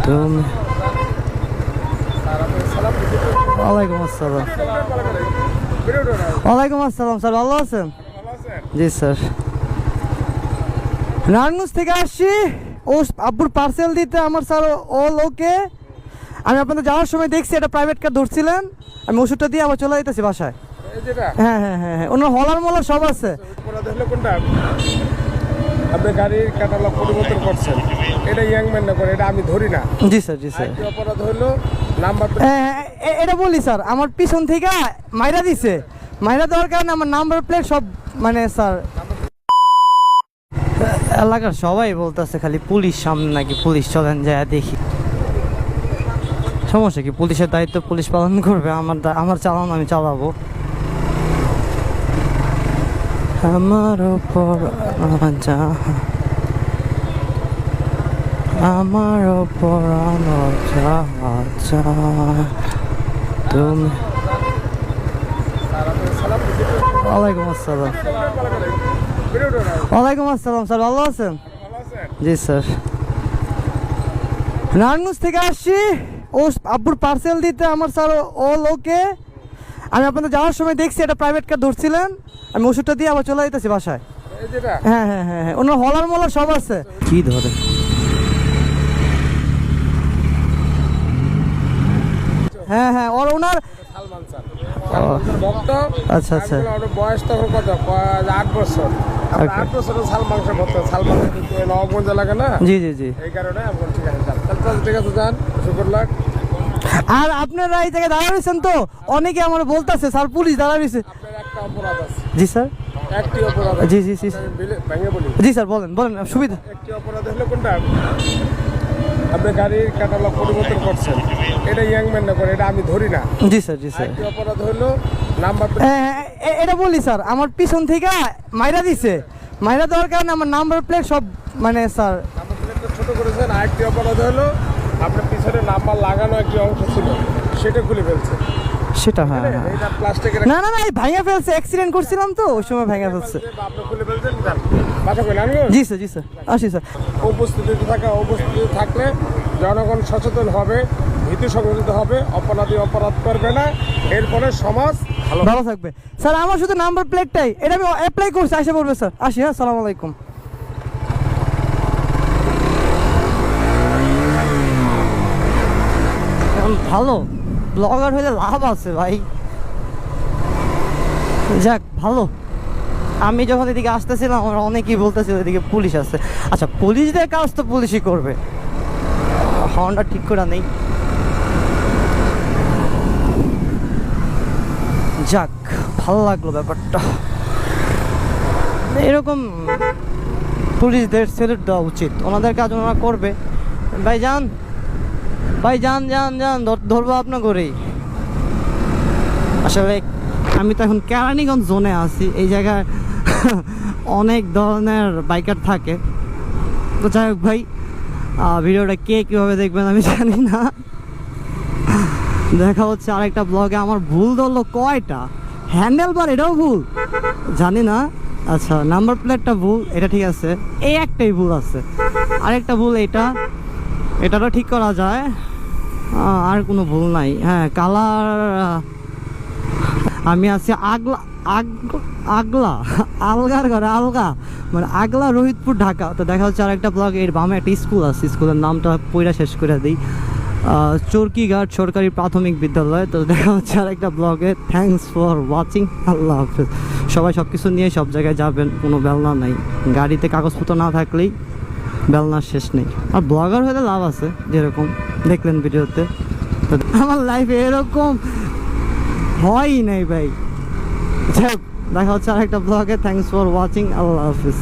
তুমি ওয়ালাইকুম আসসালাম। ওয়ালাইকুম আসসালাম স্যার, ভালো আছেন? জি স্যার, নারায়ণগঞ্জ থেকে আসছি ও আব্বুর পার্সেল দিতে। আমার স্যার ও লোকে আমি আপনাদের যাওয়ার সময় দেখছি একটা প্রাইভেট কার ধরছিলেন, আমি ওষুধটা দিয়ে আবার চলে যেতেছি বাসায়। হ্যাঁ হ্যাঁ হ্যাঁ হ্যাঁ, ওনার হলার মলার সব আছে। আপনি গাড়ির ক্যাটালগ পরিবর্তন করছেন, এটা ইয়াংম্যান না করে, এটা আমি ধরি না। জি স্যার, জি স্যার। অপরাধ হলো নাম্বার, এটা বলি স্যার, আমার পিছন থেকে মাইরা দিছে, মাইরা দেওয়ার কারণে আমার নাম্বার প্লেট সব মানে স্যার এলাকার সবাই বলতেছে খালি পুলিশ সামনে নাকি, পুলিশ চলেন যায় দেখি। সমস্যা কি, পুলিশের দায়িত্ব পুলিশ পালন করবে, আমার চালান আমি চালাবো। আমার ওপর আমার ওপর তুমি। ওয়ালাইকুম আসসালাম। ওয়ালাইকুম আসসালাম স্যার, ভালো আছেন? জি স্যার, নারায়ণগঞ্জ থেকে আসছি ও আব্বুর পার্সেল দিতে। আমার স্যার ও লোকে আমি আপনাদের যাওয়ার সময় দেখছি একটা প্রাইভেট কার ধরছিলেন, আমি ওষুধটা দিয়ে আবার চলে যেতেছি বাসায়। হ্যাঁ হ্যাঁ হ্যাঁ হ্যাঁ, ওনার হলার মলার সব আছে। কি ধরে হ্যাঁ হ্যাঁ, ওর ওনার ভক্ত। আচ্ছা আচ্ছা, বয়স তখন কত? 8 বছর। 8 বছরের সালমান খান ভক্ত। সালমান কিন্তু নবগঞ্জ লাগে না? জি জি জি, এই কারণে আমি ঠিক আছে ঠিক আছে যান, শুক্র লাখ। আর আপনারা এই জায়গায় দাঁড়া রয়েছেন তো, অনেকে আমার বলতেছে স্যার পুলিশ দাঁড়া রয়েছে। আপনার একটা অপরাধ আছে। জি স্যার, একটি অপরাধ আছে। জি জি জি ভেঙে বলি। জি স্যার, বলেন বলেন, সুবিধা। একটি অপরাধ হলো কোনটা? আপনি গাড়ির ক্যাটালগ পরিবর্তন করছেন, এটা ইয়াংম্যান না করে, এটা আমি ধরি না। জি স্যার, জি স্যার। একটি অপরাধ হলো নাম্বার, এটা বলি স্যার, আমার পিছন থেকে মাইরা দিছে, মাইরা দেওয়ার কারণে আমার নাম্বার প্লেট সব মানে স্যার নাম্বার প্লেটটা ছোট করেছেন। আরেকটি অপরাধ হলো আপনার পিছনে নাম্বার লাগানো একটি অংশ ছিল, সেটা খুলে ফেলছে। সেটা হ্যাঁ হ্যাঁ। এটা প্লাস্টিকের। না না না, এই ভাঙা ফেলছে, অ্যাক্সিডেন্ট করছিলাম তো ওই সময় ভাঙা ফেলছে। আপনি খুলে ফেলছেন, যান বাসা কইলেন আমি। জি স্যার, জি স্যার, আসি স্যার। উপস্থিতি থাকলে জনগণ সচেতন হবে, ভীতি সংগঠিত হবে, অপরাধী অপরাধ করবে না, এরপরে সমাজ ভালো থাকবে। স্যার আমার শুধু নাম্বার প্লেটটাই, এটা আমি অ্যাপ্লাই করছি, আসে পড়বে স্যার। আসি, হ্যাঁ, আসসালামু আলাইকুম। ভালো ব্লগার হলে লাভ আছে ভাই, যাক ভালো। আমি যখন এদিকে আসতেছিলাম আমার অনেকেই বলতেছিল এদিকে পুলিশ আছে। আচ্ছা, পুলিশদের কাজ তো পুলিশই করবে, হর্নটা ঠিক করে নেই। যাক, ভালো লাগলো ব্যাপারটা। এরকম পুলিশদের স্যালুট দেওয়া উচিত, ওনাদের কাজ ওনারা করবে। ভাই যান, ভাই যান যান যান, ধরবো আপনার করেই। আসলে আমি তো এখন কেরানীগঞ্জ জোনে আছি, এই জায়গায় অনেক ধরনের বাইকার থাকে। তো যাই হোক ভাই, ভিডিওটা কে কীভাবে দেখবেন আমি জানি না। দেখা হচ্ছে আরেকটা ব্লগে। আমার ভুল ধরলো কয়টা, হ্যান্ডেল বার এটাও ভুল, জানি না। আচ্ছা, নাম্বার প্লেটটা ভুল, এটা ঠিক আছে, এই একটাই ভুল আছে। আরেকটা ভুল এটারও ঠিক করা যায়, আর কোনো ভুল নাই। হ্যাঁ, কালার আমি আছি আলগার ঘরে, আলগা মানে আগলা, রোহিতপুর, ঢাকা। তো দেখা হচ্ছে আরেকটা ব্লগ। এর বামে একটা স্কুল আছে, স্কুলের নামটা পইরা শেষ করে দিই, চরকিঘাট সরকারি প্রাথমিক বিদ্যালয়। তো দেখা হচ্ছে আরেকটা ব্লগে। থ্যাংকস ফর ওয়াচিং, আল্লাহ হাফেজ। সবাই সব কিছু নিয়ে সব জায়গায় যাবেন, কোনো বেলনা নাই, গাড়িতে কাগজপত্র না থাকলেই বেলনার শেষ নেই। আর ব্লগার হলে লাভ আছে, যেরকম দেখলেন ভিডিওতে। তো আমার লাইফে এরকম হয়ই নাই ভাই। যাই হোক, দেখা হচ্ছে আরেকটা ব্লগে। থ্যাংকস ফর ওয়াচিং, আল্লাহ হাফেজ।